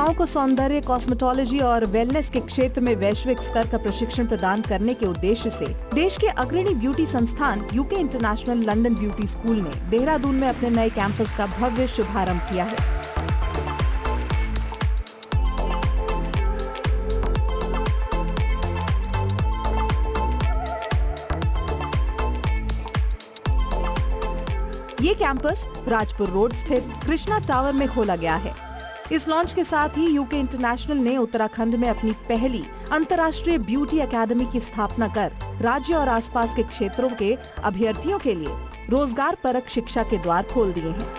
युवाओं को सौंदर्य, कॉस्मेटोलॉजी और वेलनेस के क्षेत्र में वैश्विक स्तर का प्रशिक्षण प्रदान करने के उद्देश्य से देश के अग्रणी ब्यूटी संस्थान UK international London beauty school ने देहरादून में अपने नए कैंपस का भव्य शुभारंभ किया है। ये कैंपस राजपुर रोड स्थित कृष्णा टावर में खोला गया है। इस लॉन्च के साथ ही यूके इंटरनेशनल ने उत्तराखंड में अपनी पहली अंतर्राष्ट्रीय ब्यूटी एकेडमी की स्थापना कर राज्य और आसपास के क्षेत्रों के अभ्यर्थियों के लिए रोजगार परक शिक्षा के द्वार खोल दिए हैं।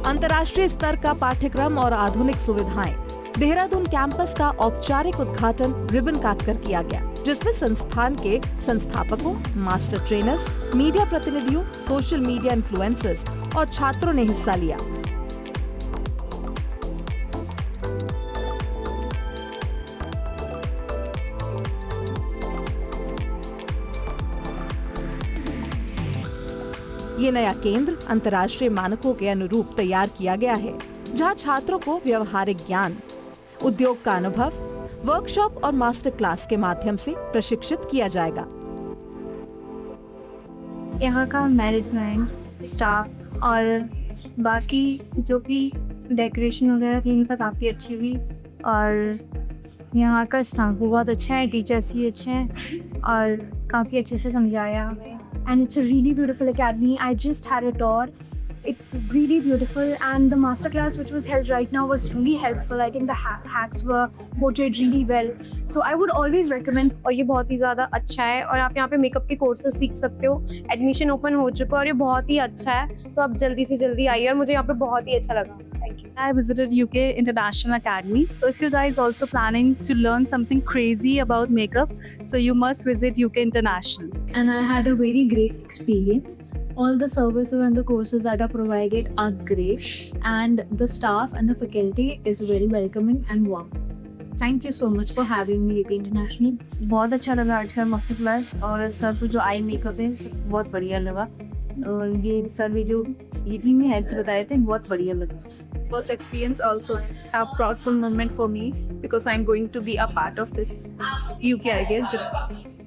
अंतर्राष्ट्रीय स्तर का पाठ्यक्रम और आधुनिक सुविधाएं। देहरादून कैंपस का औपचारिक उद्घाटन रिबन काटकर किया गया, जिसमें संस्थान के संस्थापकों, मास्टर ट्रेनर्स, मीडिया प्रतिनिधियों, सोशल मीडिया इन्फ्लुएंसर्स और छात्रों ने हिस्सा लिया। ये नया केंद्र अंतर्राष्ट्रीय मानकों के अनुरूप तैयार किया गया है, जहां छात्रों को व्यवहारिक ज्ञान, उद्योग का अनुभव, वर्कशॉप और मास्टर क्लास के माध्यम से प्रशिक्षित किया जाएगा। यहाँ का मैनेजमेंट, स्टाफ और बाकी जो भी डेकोरेशन वगैरह थी इनका काफ़ी अच्छी हुई और यहाँ का स्टाफ बहुत अच्छा है, टीचर्स भी अच्छे हैं और काफ़ी अच्छे से समझाया हमें। And it's a really beautiful academy. I just had a tour. It's really beautiful and the masterclass which was held right now was really helpful. I think the hacks were portrayed really well. So I would always recommend. और ये बहुत ही ज़्यादा अच्छा है और आप यहाँ पे मेकअप के कोर्सेज सीख सकते हो। एडमिशन ओपन हो चुका है और ये बहुत ही अच्छा है, तो आप जल्दी से जल्दी आइए और मुझे यहाँ पे बहुत ही अच्छा लगा। Thank you. I visited UK International Academy. So if you guys also planning to learn something crazy about makeup, so you must visit UK International. And I had a very great experience. All the services and the courses that are provided are great and the staff and the faculty is very welcoming and warm. Thank you so much for having me UK International. बहुत अच्छा लगा आज का master class और sir को जो eye makeup है बहुत बढ़िया लगा और ये सर भी जो ये में हेड्स बताए थे बहुत बढ़िया लगा। First experience also a proudful moment for me because I'm going to be a part of this UK, I guess.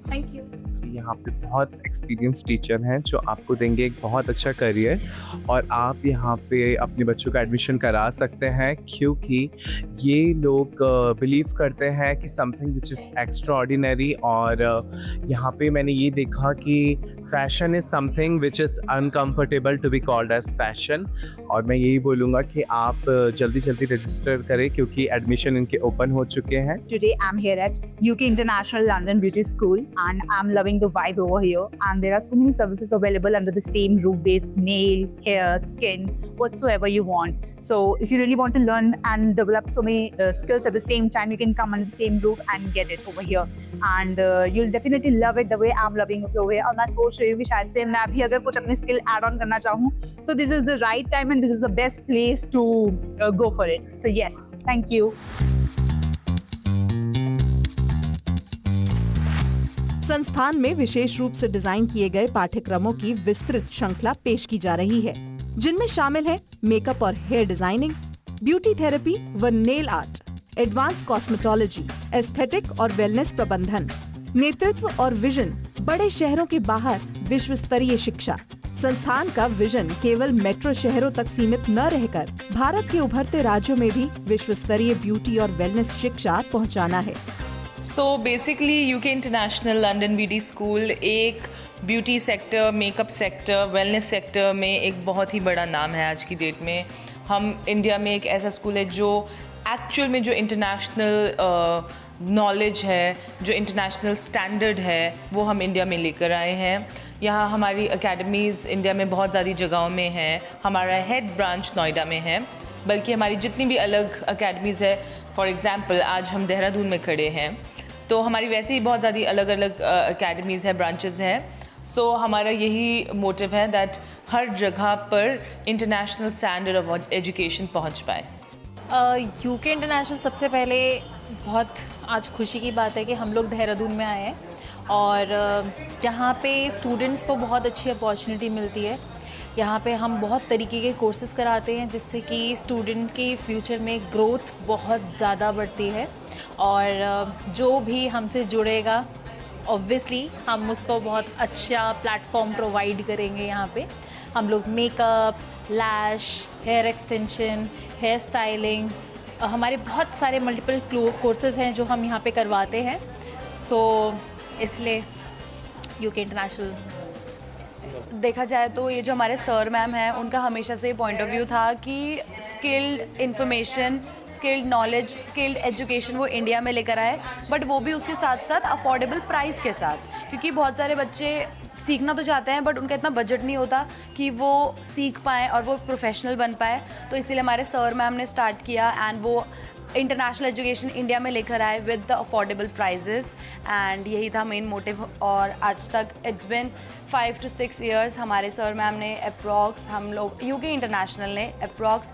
Thank you. यहाँ पे बहुत एक्सपीरियंस टीचर हैं जो आपको देंगे एक बहुत अच्छा करियर और आप यहाँ पे अपने बच्चों का एडमिशन करा सकते हैं, क्योंकि ये लोग बिलीव करते हैं कि something which is extraordinary. और यहाँ पे मैंने ये देखा कि fashion is something which is uncomfortable to be called as fashion. और मैं यही बोलूँगा कि आप जल्दी जल्दी रजिस्टर करें क्योंकि एडमिशन इनके ओपन हो चुके हैं। Today I'm here at UK International London Beauty School and I'm loving the vibe over here, and there are so many services available under the same roof base: nail, hair, skin, whatsoever you want. So if you really want to learn and develop so many skills at the same time, you can come under the same roof and get it over here, and you'll definitely love it the way I'm loving it over here। और मैं सोच रही हूँ कि शायद से मैं भी अगर कुछ अपने स्किल ऐड ऑन करना चाहूँ तो this is the right time and this is the best place to go for it। So yes, thank you। संस्थान में विशेष रूप से डिजाइन किए गए पाठ्यक्रमों की विस्तृत श्रृंखला पेश की जा रही है, जिनमें शामिल है मेकअप और हेयर डिजाइनिंग, ब्यूटी थेरेपी व nail art, advance cosmetology, aesthetic और वेलनेस प्रबंधन, नेतृत्व और विजन, बड़े शहरों के बाहर विश्व स्तरीय शिक्षा। संस्थान का विजन केवल मेट्रो शहरों तक सीमित न रहकर भारत के उभरते राज्यों में भी विश्व स्तरीय ब्यूटी और वेलनेस शिक्षा पहुंचाना है। So basically UK international London beauty school एक beauty sector, makeup sector, wellness sector में एक बहुत ही बड़ा नाम है आज की डेट में। हम इंडिया में एक ऐसा स्कूल है जो एक्चुअल में जो इंटरनेशनल नॉलेज है, जो इंटरनेशनल स्टैंडर्ड है, वो हम इंडिया में लेकर आए हैं। यहाँ हमारी एकेडमीज़ इंडिया में बहुत ज़्यादा जगहों में हैं। हमारा हेड ब्रांच नोएडा में है, बल्कि हमारी जितनी भी अलग एकेडमीज़ है, फॉर एग्ज़ाम्पल आज हम देहरादून में खड़े हैं, तो हमारी वैसे ही बहुत ज़्यादा अलग अलग एकेडमीज़ है, ब्रांचेस हैं। सो हमारा यही मोटिव है दैट हर जगह पर इंटरनेशनल स्टैंडर्ड ऑफ एजुकेशन पहुँच पाए। यूके इंटरनेशनल सबसे पहले बहुत आज खुशी की बात है कि हम लोग देहरादून में आए हैं और यहाँ पे स्टूडेंट्स को बहुत अच्छी अपॉर्चुनिटी मिलती है। यहाँ पे हम बहुत तरीके के कोर्सेज कराते हैं जिससे कि स्टूडेंट के फ्यूचर में ग्रोथ बहुत ज़्यादा बढ़ती है और जो भी हमसे जुड़ेगा ऑब्वियसली हम उसको बहुत अच्छा प्लेटफॉर्म प्रोवाइड करेंगे। यहाँ पे हम लोग मेकअप, लैश, हेयर एक्सटेंशन, हेयर स्टाइलिंग, हमारे बहुत सारे मल्टीपल कोर्सेज हैं जो हम यहाँ पे करवाते हैं। सो इसलिए यूके इंटरनेशनल। देखा जाए तो ये जो हमारे सर मैम हैं उनका हमेशा से पॉइंट ऑफ व्यू था कि skilled information, skilled knowledge, skilled education वो इंडिया में लेकर आए, बट वो भी उसके साथ साथ अफोर्डेबल प्राइस के साथ, क्योंकि बहुत सारे बच्चे सीखना तो चाहते हैं बट उनका इतना बजट नहीं होता कि वो सीख पाएँ और वो प्रोफेशनल बन पाए। तो इसीलिए हमारे सर मैम ने स्टार्ट किया एंड वो इंटरनेशनल एजुकेशन इंडिया में लेकर आए with the affordable prices, and यही था मेन मोटिव। और आज तक इट्स बिन 5 to 6 years हमारे सर मैम ने अप्रॉक्स, हम लोग यूके इंटरनेशनल ने अप्रॉक्स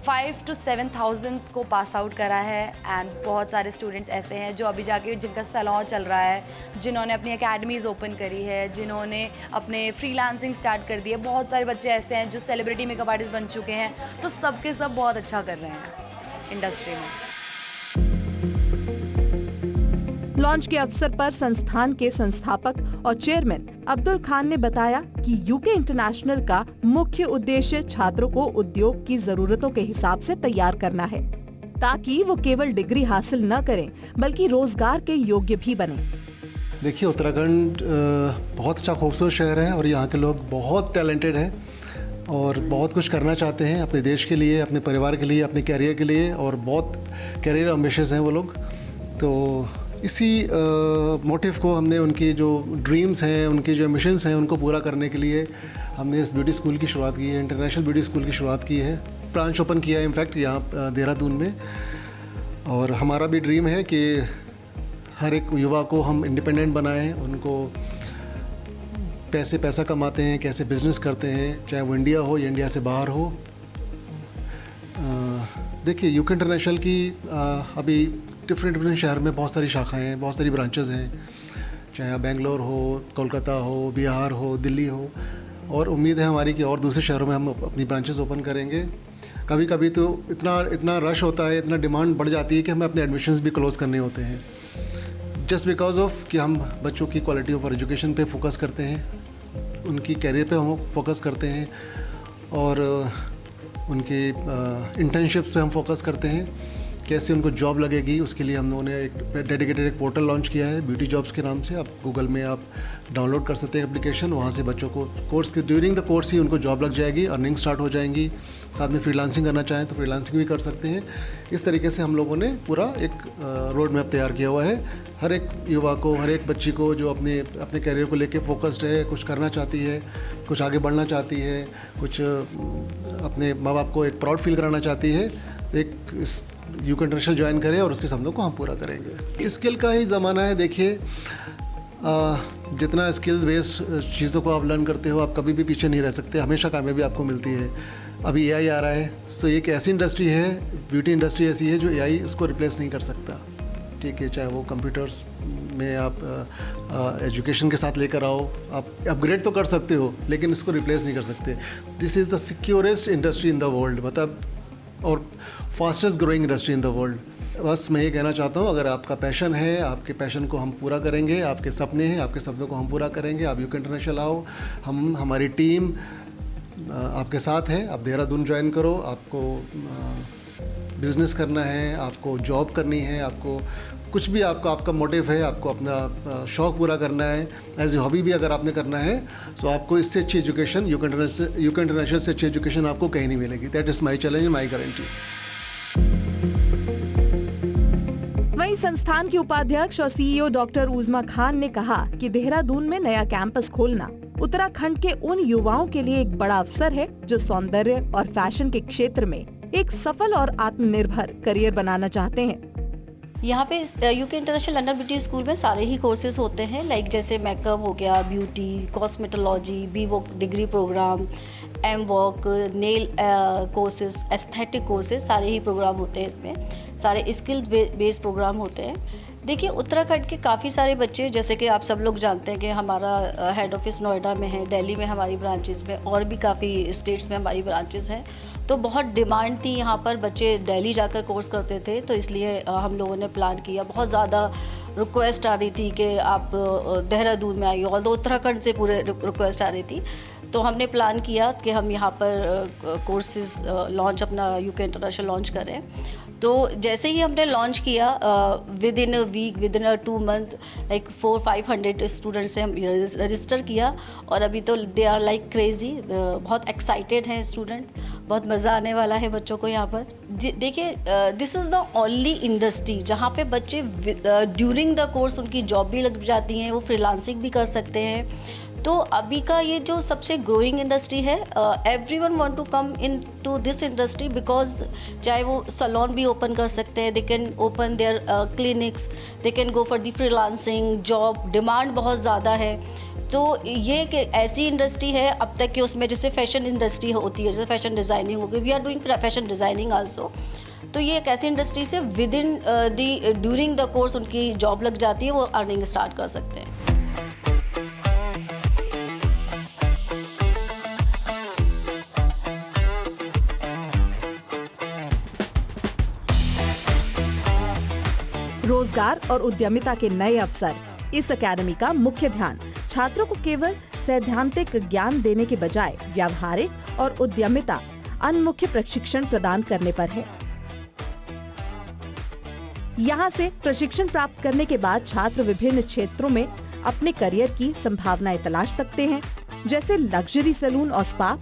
5 to 7,000 को पास आउट करा है। एंड बहुत सारे स्टूडेंट्स ऐसे हैं जो अभी जाके जिनका सैलून चल रहा है, जिन्होंने अपनी एकेडमीज़ ओपन करी है, जिन्होंने अपने फ्रीलांसिंग स्टार्ट कर दी है। बहुत सारे बच्चे ऐसे हैं जो सेलिब्रिटी मेकअप आर्टिस्ट बन चुके हैं। तो सब के सब बहुत अच्छा कर रहे हैं इंडस्ट्री में। लॉन्च के अवसर पर संस्थान के संस्थापक और चेयरमैन अब्दुल खान ने बताया कि यूके इंटरनेशनल का मुख्य उद्देश्य छात्रों को उद्योग की जरूरतों के हिसाब से तैयार करना है, ताकि वो केवल डिग्री हासिल न करें बल्कि रोजगार के योग्य भी बने। देखिए, उत्तराखंड बहुत अच्छा खूबसूरत शहर है और यहाँ के लोग बहुत टैलेंटेड हैं और बहुत कुछ करना चाहते हैं अपने देश के लिए, अपने परिवार के लिए, अपने कैरियर के लिए, और बहुत कैरियर एम्बिशियस हैं वो लोग। तो इसी मोटिव को हमने, उनकी जो ड्रीम्स हैं, उनकी जो एम्बिशंस हैं, उनको पूरा करने के लिए हमने इस ब्यूटी स्कूल की शुरुआत की है, इंटरनेशनल ब्यूटी स्कूल की शुरुआत की है। ब्रांच ओपन किया है इनफैक्ट यहाँ देहरादून में। और हमारा भी ड्रीम है कि हर एक युवा को हम इंडिपेंडेंट बनाएं, उनको पैसा कमाते हैं, कैसे बिजनेस करते हैं, चाहे वो इंडिया हो या इंडिया से बाहर हो। देखिए, यूके इंटरनेशनल की अभी डिफरेंट शहर में बहुत सारी शाखाएं हैं, बहुत सारी ब्रांचेस हैं, चाहे बेंगलोर हो, कोलकाता हो, बिहार हो, दिल्ली हो, और उम्मीद है हमारी कि और दूसरे शहरों में हम अपनी ब्रांचेस ओपन करेंगे। कभी कभी तो इतना रश होता है, इतना डिमांड बढ़ जाती है कि हमें अपने एडमिशन्स भी क्लोज़ करने होते हैं, जस्ट बिकॉज ऑफ कि हम बच्चों की क्वालिटी ऑफ एजुकेशन पे फोकस करते हैं, उनकी कैरियर पे हम फोकस करते हैं और उनके इंटर्नशिप्स पे हम फोकस करते हैं, कैसे उनको जॉब लगेगी। उसके लिए हम लोगों ने एक डेडिकेटेड एक पोर्टल लॉन्च किया है ब्यूटी जॉब्स के नाम से। आप गूगल में आप डाउनलोड कर सकते हैं एप्लीकेशन, वहाँ से बच्चों को कोर्स के ड्यूरिंग द कोर्स ही उनको जॉब लग जाएगी, अर्निंग स्टार्ट हो जाएंगी। साथ में फ्रीलांसिंग करना चाहें तो फ्रीलांसिंग भी कर सकते हैं। इस तरीके से हम लोगों ने पूरा एक रोड मैप तैयार किया हुआ है। हर एक युवा को, हर एक बच्ची को जो अपने कैरियर को लेके फोकस्ड है, कुछ करना चाहती है, कुछ आगे बढ़ना चाहती है, कुछ अपने माँ बाप को एक प्राउड फील कराना चाहती है, एक इस यूके इंटरनेशनल ज्वाइन करें और उसके सपनों को हम पूरा करेंगे। स्किल का ही ज़माना है। देखिए, जितना स्किल बेस्ड चीज़ों को आप लर्न करते हो, आप कभी भी पीछे नहीं रह सकते, हमेशा कामयाबी आपको मिलती है। अभी एआई आ रहा है, तो एक ऐसी इंडस्ट्री है, ब्यूटी इंडस्ट्री ऐसी है जो एआई उसको रिप्लेस नहीं कर सकता। ठीक है, चाहे वो कंप्यूटर्स में आप एजुकेशन के साथ लेकर आओ, आप अपग्रेड तो कर सकते हो लेकिन इसको रिप्लेस नहीं कर सकते। This is the securest industry in the world, मतलब, और fastest growing industry in the world. बस मैं ये कहना चाहता हूँ, अगर आपका पैशन है, आपके पैशन को हम पूरा करेंगे, आपके सपने हैं, आपके सपनों को हम पूरा करेंगे। आप यूके इंटरनेशनल आओ, हमारी टीम आपके साथ है। आप देहरादून ज्वाइन करो, आपको बिज़नेस करना है, आपको जॉब करनी है, आपको कुछ भी आपका मोटिव है, आपको अपना शौक़ पूरा करना है, एज ए हॉबी भी अगर आपने करना है, तो आपको इससे अच्छी एजुकेशन यूके इंटरनेशनल से अच्छी एजुकेशन आपको कहीं नहीं मिलेगी। That is my challenge, my guarantee. वहीं संस्थान के उपाध्यक्ष और सीईओ डॉक्टर उज़मा खान ने कहा कि देहरादून में नया कैंपस खोलना उत्तराखंड के उन युवाओं के लिए एक बड़ा अवसर है जो सौंदर्य और फैशन के क्षेत्र में एक सफल और आत्मनिर्भर करियर बनाना चाहते हैं। यहाँ पे UK international London beauty school में सारे ही कोर्सेज होते हैं, लाइक जैसे मेकअप हो गया, beauty, cosmetology, B Voc degree program, M Voc, nail courses, aesthetic courses, सारे ही प्रोग्राम होते हैं। इसमें सारे स्किल बेस्ड प्रोग्राम होते हैं। देखिए उत्तराखंड के काफ़ी सारे बच्चे, जैसे कि आप सब लोग जानते हैं कि हमारा हेड ऑफिस नोएडा में है, दिल्ली में हमारी ब्रांचेस में, और भी काफ़ी स्टेट्स में हमारी ब्रांचेस हैं। तो बहुत डिमांड थी यहाँ पर, बच्चे दिल्ली जाकर कोर्स करते थे, तो इसलिए हम लोगों ने प्लान किया। बहुत ज़्यादा रिक्वेस्ट आ रही थी कि आप देहरादून में आइए, और तो उत्तराखंड से पूरे रिक्वेस्ट आ रही थी। तो हमने प्लान किया कि हम यहाँ पर कोर्सेज लॉन्च, अपना यूके इंटरनेशनल लॉन्च करें। तो जैसे ही हमने लॉन्च किया, within a week, within a 2 month, like 400-500 students से हम रजिस्टर किया, और अभी तो दे आर लाइक क्रेज़ी, बहुत एक्साइटेड हैं स्टूडेंट, बहुत मज़ा आने वाला है बच्चों को यहाँ पर। देखिए, this is the only industry जहाँ पे बच्चे ड्यूरिंग द कोर्स उनकी जॉब भी लग जाती हैं, वो फ्रीलांसिंग भी कर सकते हैं। तो अभी का ये जो सबसे ग्रोइंग इंडस्ट्री है, everyone want to come into this industry, because चाहे वो सैलून भी ओपन कर सकते हैं, they can open their clinics, they can go for the freelancing job, demand बहुत ज़्यादा है। तो ये एक ऐसी इंडस्ट्री है अब तक कि उसमें जैसे फैशन इंडस्ट्री होती है, जैसे फैशन डिज़ाइनिंग होगी, we are doing fashion designing also. तो ये एक ऐसी इंडस्ट्री से within during the course उनकी जॉब लग जाती है, वो अर्निंग स्टार्ट कर सकते हैं। रोजगार और उद्यमिता के नए अवसर, इस अकेडमी का मुख्य ध्यान छात्रों को केवल सैद्धांतिक ज्ञान देने के बजाय व्यावहारिक और उद्यमिता उन्मुख प्रशिक्षण प्रदान करने पर है। यहाँ से प्रशिक्षण प्राप्त करने के बाद छात्र विभिन्न क्षेत्रों में अपने करियर की संभावनाएं तलाश सकते हैं, जैसे लग्जरी सैलून और स्पा,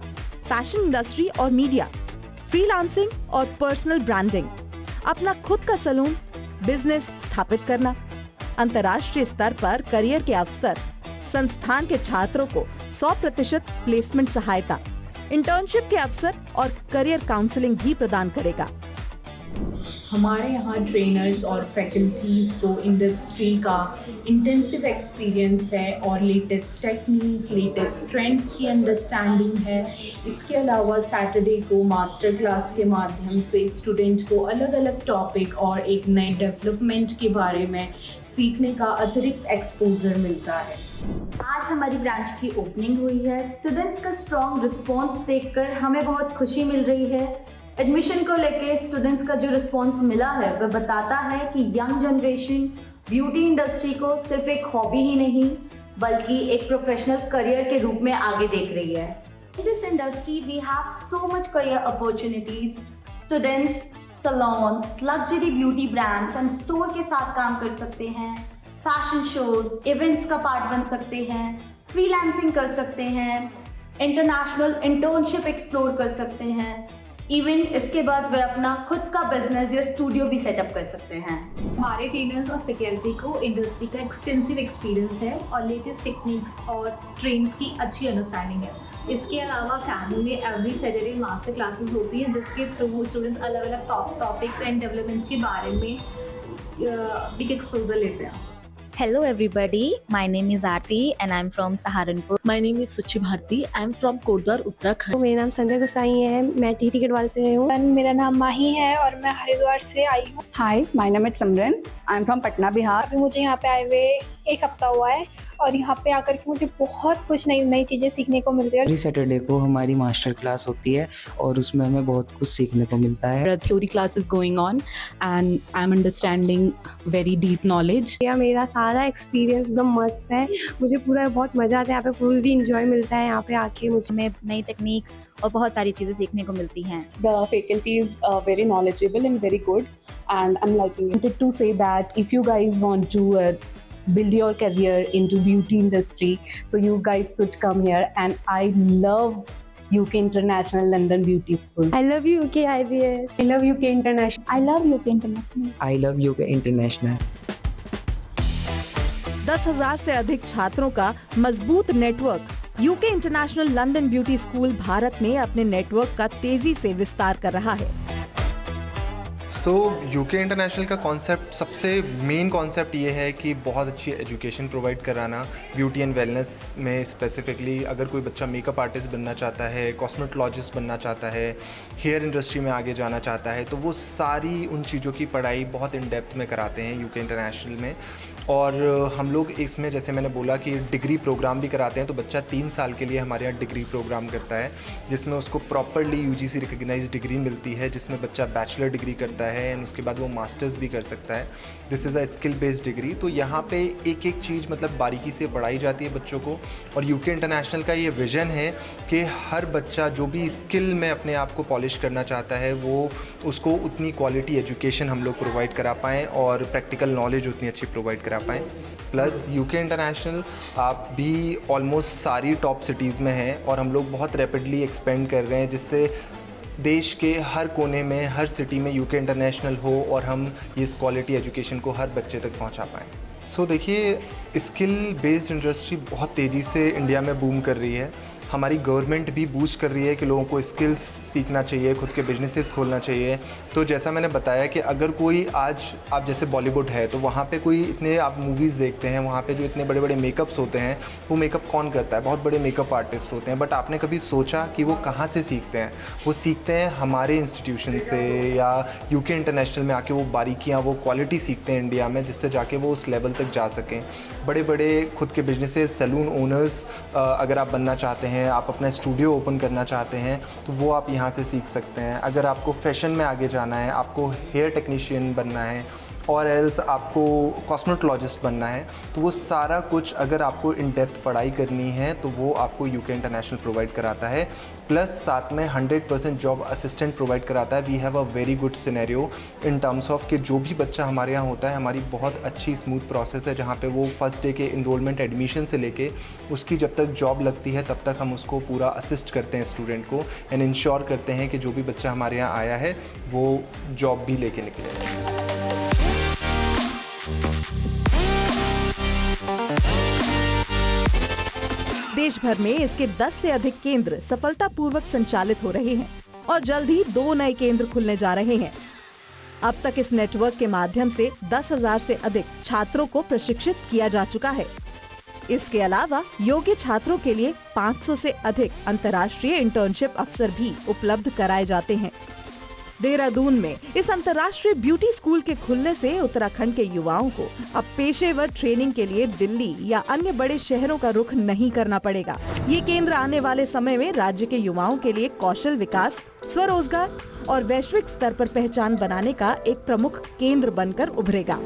फैशन इंडस्ट्री और मीडिया, फ्रीलांसिंग और पर्सनल ब्रांडिंग, अपना खुद का सैलून बिजनेस स्थापित करना, अंतर्राष्ट्रीय स्तर पर करियर के अवसर, संस्थान के छात्रों को 100% प्लेसमेंट सहायता, इंटर्नशिप के अवसर और करियर काउंसलिंग भी प्रदान करेगा। हमारे यहाँ ट्रेनर्स और फैकल्टीज़ को इंडस्ट्री का इंटेंसिव एक्सपीरियंस है और लेटेस्ट टेक्निक, लेटेस्ट ट्रेंड्स की अंडरस्टैंडिंग है। इसके अलावा सैटरडे को मास्टर क्लास के माध्यम से स्टूडेंट को अलग अलग टॉपिक और एक नए डेवलपमेंट के बारे में सीखने का अतिरिक्त एक्सपोजर मिलता है। आज हमारी ब्रांच की ओपनिंग हुई है। स्टूडेंट्स का स्ट्रॉन्ग रिस्पॉन्स देखकर हमें बहुत खुशी मिल रही है। एडमिशन को लेके स्टूडेंट्स का जो रिस्पॉन्स मिला है वह बताता है कि यंग जनरेशन ब्यूटी इंडस्ट्री को सिर्फ एक हॉबी ही नहीं बल्कि एक प्रोफेशनल करियर के रूप में आगे देख रही है। In this industry we have so much career opportunities. Students, salons, luxury beauty brands and store के साथ काम कर सकते हैं, फैशन शोज, इवेंट्स का पार्ट बन सकते हैं, फ्रीलांसिंग कर सकते हैं, इंटरनेशनल इंटर्नशिप एक्सप्लोर कर सकते हैं, इवन इसके बाद वे अपना खुद का बिजनेस या स्टूडियो भी सेटअप कर सकते हैं। हमारे ट्रेनर्स और फैकल्टी को इंडस्ट्री का एक्सटेंसिव एक्सपीरियंस है और लेटेस्ट टेक्निक्स और ट्रेंड्स की अच्छी अंडरस्टैंडिंग है। इसके अलावा अकेडमी में एवरी सैटरडे मास्टर क्लासेस होती हैं जिसके थ्रू स्टूडेंट्स अलग अलग टॉपिक्स एंड डेवलपमेंट्स के बारे में बिग एक्सपोजर लेते हैं। Hello everybody, my name is Aarti and I'm from Saharanpur. My name is Suchi Bharti, I'm from Kordwar, Uttarakhand. मेरा नाम संजय गोसाई है, मैं टिहरी गढ़वाल से हूँ। मेरा नाम माही है और मैं हरिद्वार से आई हूँ। Hi, my name is Simran, I am from Patna, Bihar. अभी मुझे यहाँ पे आए हुए 1 हफ्ता हुआ है और यहाँ पे आकर के मुझे बहुत कुछ नई नई चीज़ें सीखने को मिल रही है। एवरी सैटरडे को हमारी मास्टर क्लास होती है और उसमें हमें बहुत कुछ सीखने को मिलता है। Theory class is going on and I am understanding very deep knowledge. मेरा सारा एक्सपीरियंस एकदम मस्त है, मुझे पूरा बहुत मज़ा आता है, यहाँ पे फुल्ली इंजॉय मिलता है। यहाँ पे आके मुझे नई टेक्निक्स और बहुत सारी चीज़ें सीखने को मिलती हैं। The faculty is very knowledgeable and very good and I'm liking it. To say that if you guys want to build your career into beauty industry, so you guys should come here, and I love UK International London Beauty School. I love UK IBS. I love UK International. I love UK International. I love UK International. 10,000 से अधिक छात्रों का मजबूत network UK international London beauty school Bharat में अपने network का तेजी से विस्तार कर रहा है। सो यूके इंटरनेशनल का कॉन्सेप्ट, सबसे मेन कॉन्सेप्ट ये है कि बहुत अच्छी एजुकेशन प्रोवाइड कराना ब्यूटी एंड वेलनेस में। स्पेसिफिकली अगर कोई बच्चा मेकअप आर्टिस्ट बनना चाहता है, कॉस्मेटोलॉजिस्ट बनना चाहता है, हेयर इंडस्ट्री में आगे जाना चाहता है, तो वो सारी उन चीज़ों की पढ़ाई बहुत इन डेप्थ में कराते हैं यूके इंटरनेशनल में। और हम लोग इसमें, जैसे मैंने बोला कि डिग्री प्रोग्राम भी कराते हैं, तो बच्चा 3 साल के लिए हमारे यहाँ डिग्री प्रोग्राम करता है, जिसमें उसको प्रॉपरली यूजीसी रिकग्नाइज्ड डिग्री मिलती है, जिसमें बच्चा बैचलर डिग्री करता है एंड उसके बाद वो मास्टर्स भी कर सकता है। This is a skill based degree. तो यहाँ पे एक एक चीज़ मतलब बारीकी से पढ़ाई जाती है बच्चों को। और यूके इंटरनेशनल का ये विज़न है कि हर बच्चा जो भी स्किल में अपने आप को पॉलिश करना चाहता है, वो उसको उतनी क्वालिटी एजुकेशन हम लोग प्रोवाइड करा पाएँ और प्रैक्टिकल नॉलेज उतनी अच्छी प्रोवाइड करा पाएँ। प्लस यूके इंटरनेशनल आप भी ऑलमोस्ट सारी टॉप सिटीज़ में हैं और हम लोग बहुत रैपिडली एक्सपेंड कर रहे हैं, जिससे देश के हर कोने में, हर सिटी में यूके इंटरनेशनल हो और हम इस क्वालिटी एजुकेशन को हर बच्चे तक पहुंचा पाएँ। सो देखिए, स्किल बेस्ड इंडस्ट्री बहुत तेज़ी से इंडिया में बूम कर रही है। हमारी गवर्नमेंट भी बूस्ट कर रही है कि लोगों को स्किल्स सीखना चाहिए, खुद के बिजनेसेस खोलना चाहिए। तो जैसा मैंने बताया कि अगर कोई आज आप जैसे बॉलीवुड है, तो वहाँ पे कोई इतने आप मूवीज़ देखते हैं, वहाँ पे जो इतने बड़े बड़े मेकअप्स होते हैं, वो मेकअप कौन करता है? बहुत बड़े मेकअप आर्टिस्ट होते हैं। बट आपने कभी सोचा कि वो कहाँ से सीखते हैं? वो सीखते हैं हमारे इंस्टीट्यूशन से या यूके इंटरनेशनल में आके वो बारीकियाँ, वो क्वालिटी सीखते हैं इंडिया में, जिससे जाके वो उस लेवल तक जा सकें। बड़े बड़े खुद के बिजनेसेस, सैलून ओनर्स अगर आप बनना चाहते हैं, आप अपना स्टूडियो ओपन करना चाहते हैं, तो वो आप यहाँ से सीख सकते हैं। अगर आपको फैशन में आगे जाना है, आपको हेयर टेक्नीशियन बनना है और एल्स आपको कॉस्मेटोलॉजिस्ट बनना है, तो वो सारा कुछ अगर आपको इन डेप्थ पढ़ाई करनी है तो वो आपको यूके इंटरनेशनल प्रोवाइड कराता है। प्लस साथ में 100% जॉब असिस्टेंट प्रोवाइड कराता है। We have a very good scenario in terms of कि जो भी बच्चा हमारे यहाँ होता है, हमारी बहुत अच्छी स्मूथ प्रोसेस है, जहाँ पे वो फर्स्ट डे के इनरोलमेंट एडमिशन से लेके उसकी जब तक जॉब लगती है तब तक हम उसको पूरा असिस्ट करते हैं स्टूडेंट को, एंड इंश्योर करते हैं कि जो भी बच्चा हमारे यहाँ आया है वो जॉब भी लेके निकले। देश भर में इसके 10 से अधिक केंद्र सफलतापूर्वक संचालित हो रहे हैं और जल्द ही 2 नए केंद्र खुलने जा रहे हैं। अब तक इस नेटवर्क के माध्यम से 10,000 से अधिक छात्रों को प्रशिक्षित किया जा चुका है। इसके अलावा योग्य छात्रों के लिए 500 से अधिक अंतर्राष्ट्रीय इंटर्नशिप अवसर भी उपलब्ध कराए जाते हैं। देहरादून में इस अंतर्राष्ट्रीय ब्यूटी स्कूल के खुलने से उत्तराखंड के युवाओं को अब पेशेवर ट्रेनिंग के लिए दिल्ली या अन्य बड़े शहरों का रुख नहीं करना पड़ेगा। ये केंद्र आने वाले समय में राज्य के युवाओं के लिए कौशल विकास, स्वरोजगार और वैश्विक स्तर पर पहचान बनाने का एक प्रमुख केंद्र बनकर उभरेगा।